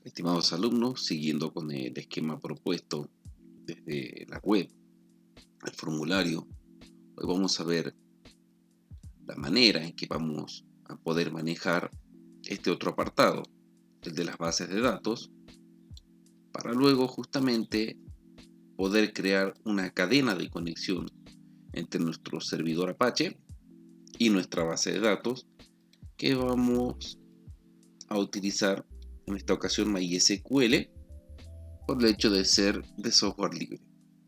Estimados alumnos, siguiendo con el esquema propuesto desde la web, el formulario, hoy vamos a ver la manera en que vamos a poder manejar este otro apartado, el de las bases de datos, para luego justamente poder crear una cadena de conexión entre nuestro servidor Apache y nuestra base de datos que vamos a utilizar en esta ocasión MySQL por el hecho de ser de software libre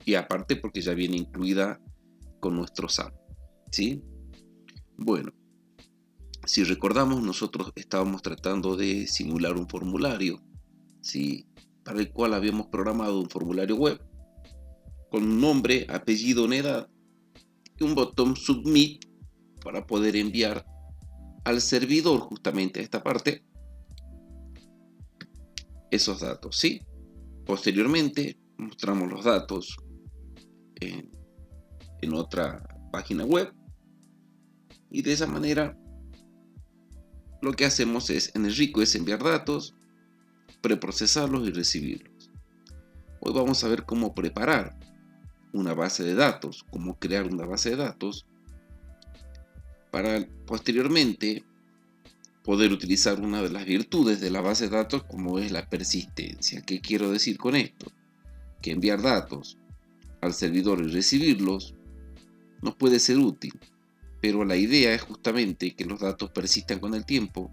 y aparte porque ya viene incluida con nuestro SAM, ¿sí? Bueno, si recordamos, nosotros estábamos tratando de simular un formulario, ¿sí? Para el cual habíamos programado un formulario web con un nombre, apellido, una edad y un botón Submit para poder enviar al servidor justamente a esta parte esos datos, ¿sí? Posteriormente mostramos los datos en otra página web y de esa manera lo que hacemos es en el request enviar datos, preprocesarlos y recibirlos. Hoy vamos a ver cómo preparar una base de datos, cómo crear una base de datos para posteriormente poder utilizar una de las virtudes de la base de datos como es la persistencia. ¿Qué quiero decir con esto? Que enviar datos al servidor y recibirlos nos puede ser útil, pero la idea es justamente que los datos persistan con el tiempo,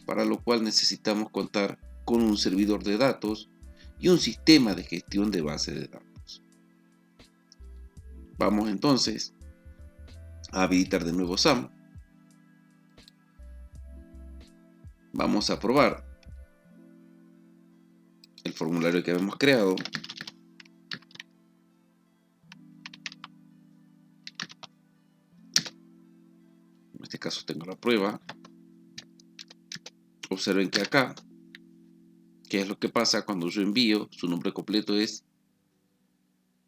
para lo cual necesitamos contar con un servidor de datos y un sistema de gestión de base de datos. Vamos entonces a habilitar de nuevo SAM. Vamos a probar el formulario que habíamos creado. En este caso tengo la prueba. Observen que acá, ¿qué es lo que pasa cuando yo envío? Su nombre completo es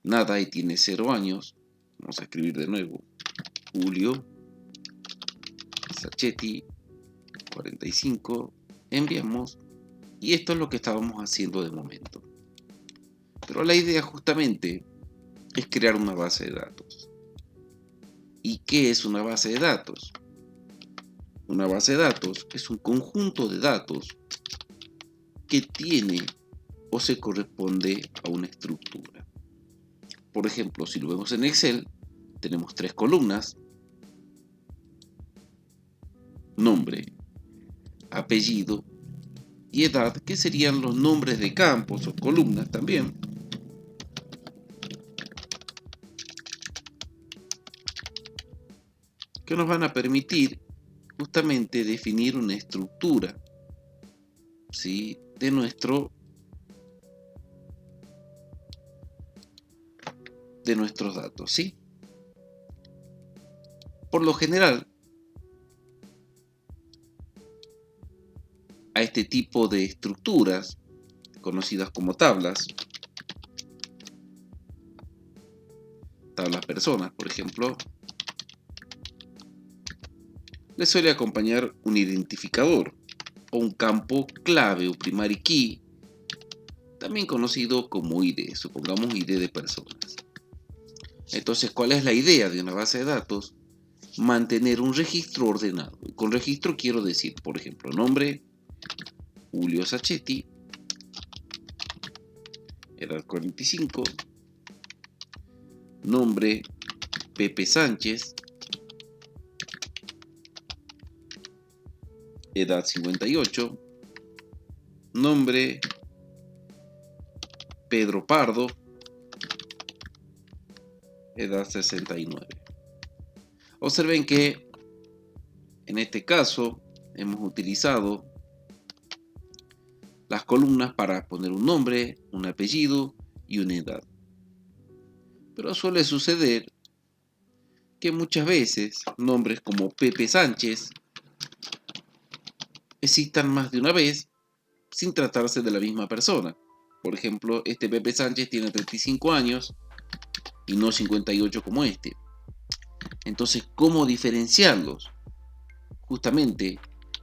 nada y tiene 0 años. Vamos a escribir de nuevo. Julio Sacchetti 45. Enviamos. Y esto es lo que estábamos haciendo de momento. Pero la idea justamente es crear una base de datos. ¿Y qué es una base de datos? Una base de datos es un conjunto de datos que tiene o se corresponde a una estructura. Por ejemplo, si lo vemos en Excel, tenemos 3 columnas: nombre, apellido y edad, que serían los nombres de campos o columnas también. Que nos van a permitir justamente definir una estructura, ¿sí?, de nuestros datos, ¿sí? Por lo general, a este tipo de estructuras, conocidas como tablas personas, por ejemplo, le suele acompañar un identificador o un campo clave o primary key, también conocido como ID, supongamos ID de personas. Entonces, ¿cuál es la idea de una base de datos? Mantener un registro ordenado. Con registro quiero decir, por ejemplo, nombre, Julio Sacchetti, edad 45, nombre, Pepe Sánchez, edad 58, nombre, Pedro Pardo, edad 69. Observen que en este caso hemos utilizado las columnas para poner un nombre, un apellido y una edad. Pero suele suceder que muchas veces nombres como Pepe Sánchez existan más de una vez sin tratarse de la misma persona. Por ejemplo, este Pepe Sánchez tiene 35 años y no 58 como este. Entonces, ¿cómo diferenciarlos? Justamente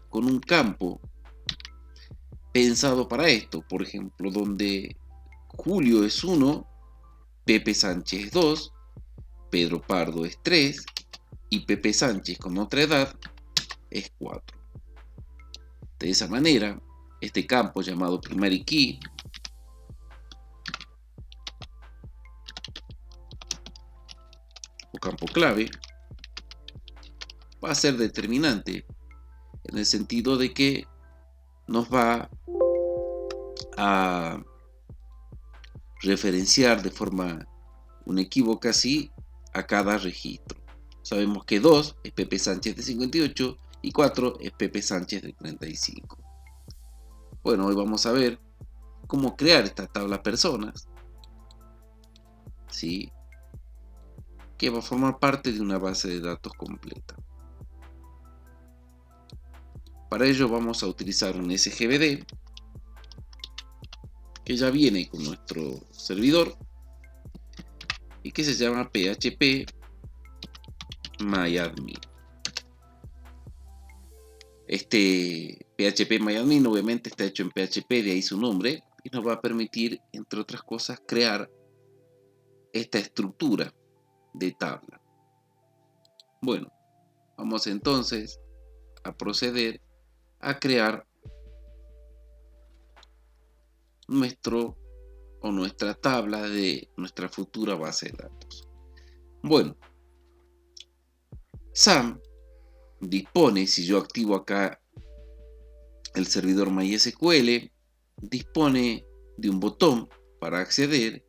con un campo pensado para esto. Por ejemplo, donde Julio es 1, Pepe Sánchez es 2, Pedro Pardo es 3 y Pepe Sánchez con otra edad es 4. De esa manera, este campo llamado primary key o campo clave va a ser determinante en el sentido de que nos va a referenciar de forma unequívoca así a cada registro. Sabemos que 2 es Pepe Sánchez de 58 y 4 es Pepe Sánchez de 35. Bueno, hoy vamos a ver cómo crear esta tabla personas, ¿sí? Que va a formar parte de una base de datos completa. Para ello vamos a utilizar un SGBD que ya viene con nuestro servidor y que se llama PHP MyAdmin. Este PHP MyAdmin obviamente está hecho en PHP, de ahí su nombre, y nos va a permitir, entre otras cosas, crear esta estructura de tabla. Bueno, vamos entonces a proceder a crear nuestra tabla de nuestra futura base de datos. Bueno, SAM dispone, si yo activo acá el servidor MySQL, dispone de un botón para acceder,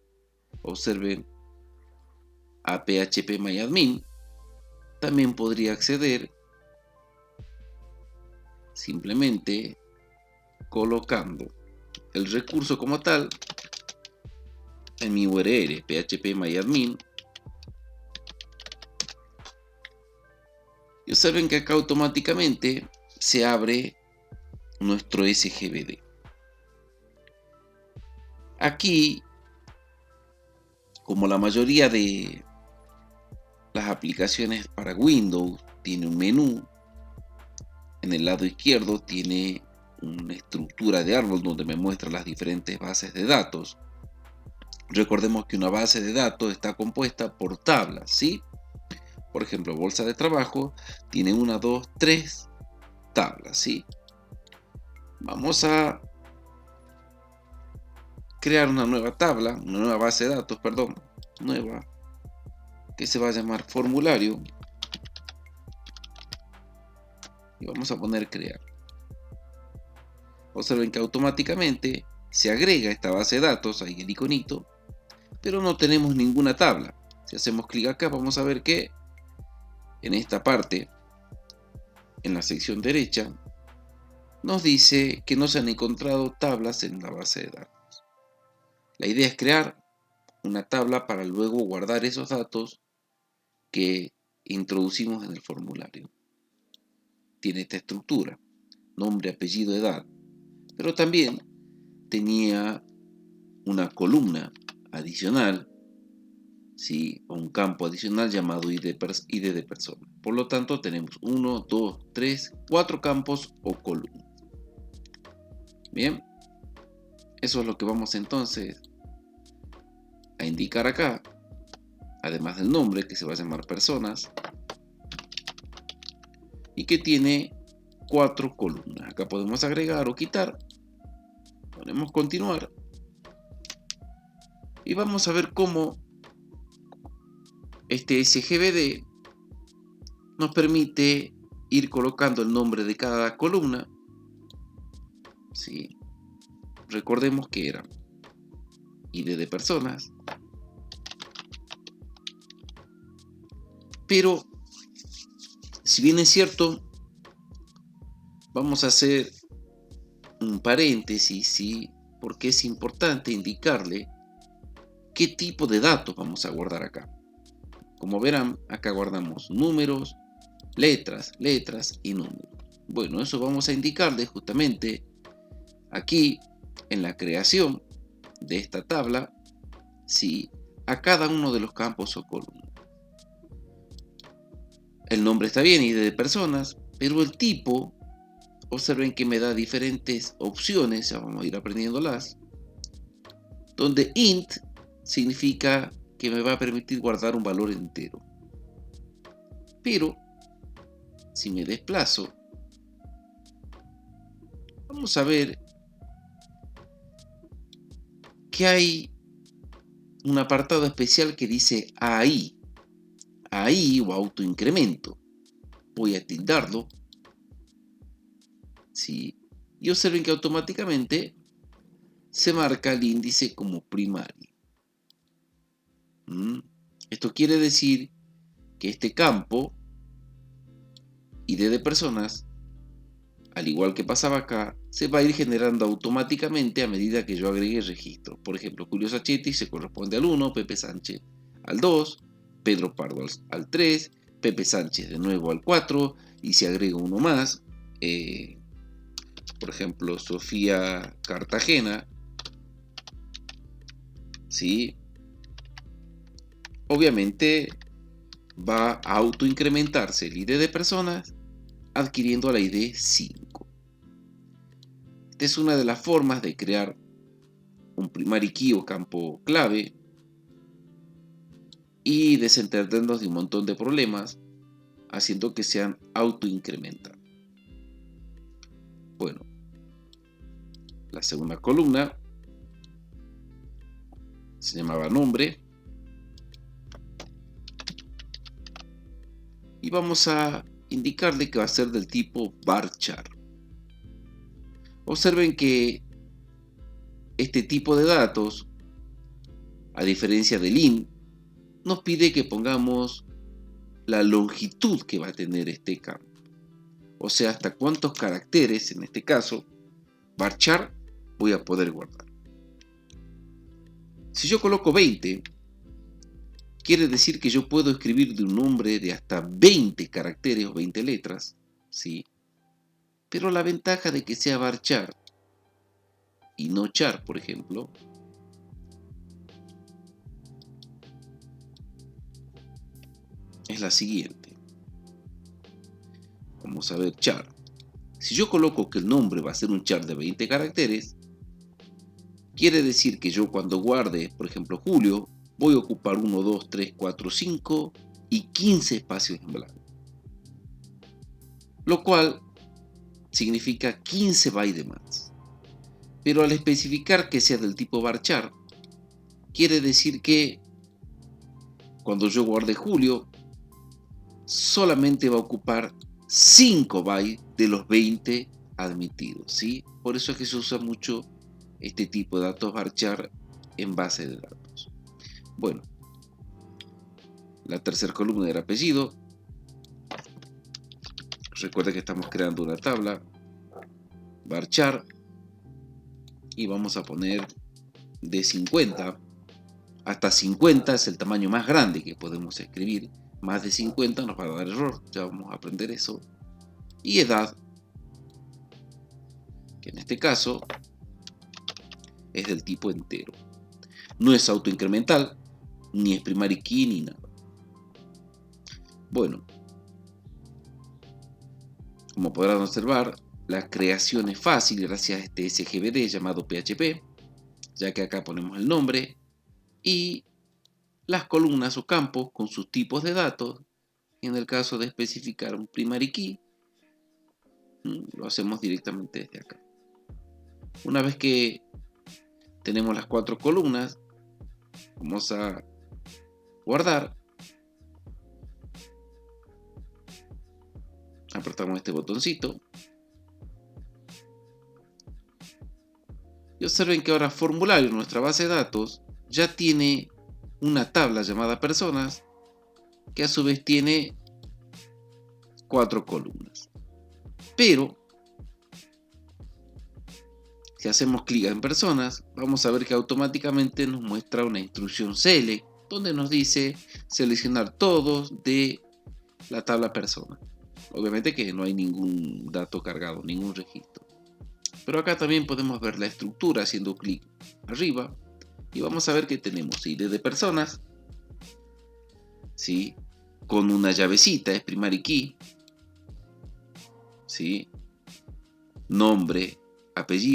observen, a PHP MyAdmin. También podría acceder simplemente colocando el recurso como tal en mi URL PHP MyAdmin. Y observen que acá automáticamente se abre nuestro SGBD. Aquí, como la mayoría de las aplicaciones para Windows, tiene un menú. En el lado izquierdo tiene una estructura de árbol donde me muestra las diferentes bases de datos. Recordemos que una base de datos está compuesta por tablas, ¿sí? Por ejemplo, bolsa de trabajo tiene 1, 2, 3 tablas, ¿sí? Vamos a crear una nueva tabla, una nueva base de datos, perdón, nueva, que se va a llamar formulario. Y vamos a poner crear. Observen que automáticamente se agrega esta base de datos, ahí el iconito, pero no tenemos ninguna tabla. Si hacemos clic acá, vamos a ver que en esta parte, en la sección derecha, nos dice que no se han encontrado tablas en la base de datos. La idea es crear una tabla para luego guardar esos datos que introducimos en el formulario. Tiene esta estructura: nombre, apellido, edad, pero también tenía una columna adicional, ¿sí? O un campo adicional llamado ID de persona. Por lo tanto, tenemos 1, 2, 3, 4 campos o columnas. Bien, eso es lo que vamos entonces a indicar acá, además del nombre, que se va a llamar personas, y que tiene 4 columnas. Acá podemos agregar o quitar, ponemos continuar, y vamos a ver cómo este SGBD nos permite ir colocando el nombre de cada columna, ¿sí? Recordemos que era ID de personas, pero si bien es cierto, vamos a hacer un paréntesis, ¿sí? Porque es importante indicarle qué tipo de datos vamos a guardar acá. Como verán, acá guardamos números, letras y números. Bueno, eso vamos a indicarle justamente aquí en la creación de esta tabla, ¿sí? A cada uno de los campos o columnas. El nombre está bien, ID de personas, pero el tipo observen que me da diferentes opciones, ya vamos a ir aprendiéndolas, donde int significa que me va a permitir guardar un valor entero. Pero si me desplazo, vamos a ver que hay un apartado especial que dice AI o autoincremento. Voy a tildarlo, ¿sí? Y observen que automáticamente se marca el índice como primario. Esto quiere decir que este campo ID de personas, al igual que pasaba acá, se va a ir generando automáticamente a medida que yo agregue registro. Por ejemplo, Julio Sacchetti se corresponde al 1, Pepe Sánchez al 2, Pedro Pardo al 3, Pepe Sánchez de nuevo al 4, y si agrego uno más, por ejemplo, Sofía Cartagena, ¿sí? Obviamente va a autoincrementarse el ID de personas adquiriendo la ID 5. Esta es una de las formas de crear un primary key o campo clave y desentendernos de un montón de problemas haciendo que sean autoincrementar. Bueno, la segunda columna se llamaba nombre y vamos a indicarle que va a ser del tipo varchar. Observen que este tipo de datos, a diferencia del int, nos pide que pongamos la longitud que va a tener este campo. O sea, hasta cuántos caracteres, en este caso, varchar, voy a poder guardar. Si yo coloco 20, quiere decir que yo puedo escribir de un nombre de hasta 20 caracteres o 20 letras, ¿sí? Pero la ventaja de que sea varchar y no char, por ejemplo, es la siguiente. Vamos a ver char. Si yo coloco que el nombre va a ser un char de 20 caracteres, quiere decir que yo cuando guarde, por ejemplo, Julio, voy a ocupar 1, 2, 3, 4, 5 y 15 espacios en blanco. Lo cual significa 15 bytes de más. Pero al especificar que sea del tipo varchar, quiere decir que cuando yo guarde Julio, solamente va a ocupar 5 bytes de los 20 admitidos, ¿sí? Por eso es que se usa mucho este tipo de datos varchar en base de datos. Bueno, la tercera columna era apellido. Recuerda que estamos creando una tabla varchar y vamos a poner de 50 hasta 50 es el tamaño más grande que podemos escribir. Más de 50 nos va a dar error, ya vamos a aprender eso. Y edad, que en este caso es del tipo entero. No es autoincremental, ni es primary key, ni nada. Bueno, como podrán observar, la creación es fácil gracias a este SGBD llamado PHP, ya que acá ponemos el nombre y las columnas o campos con sus tipos de datos. En el caso de especificar un primary key, lo hacemos directamente desde acá. Una vez que tenemos las 4 columnas, vamos a guardar. Apretamos este botoncito. Y observen que ahora formulario, nuestra base de datos, ya tiene una tabla llamada personas, que a su vez tiene 4 columnas. Pero, si hacemos clic en personas, vamos a ver que automáticamente nos muestra una instrucción select, donde nos dice seleccionar todos de la tabla persona. Obviamente que no hay ningún dato cargado, ningún registro. Pero acá también podemos ver la estructura haciendo clic arriba y vamos a ver que tenemos ID de personas, ¿sí? Con una llavecita, es primary key, ¿sí? nombre, apellido.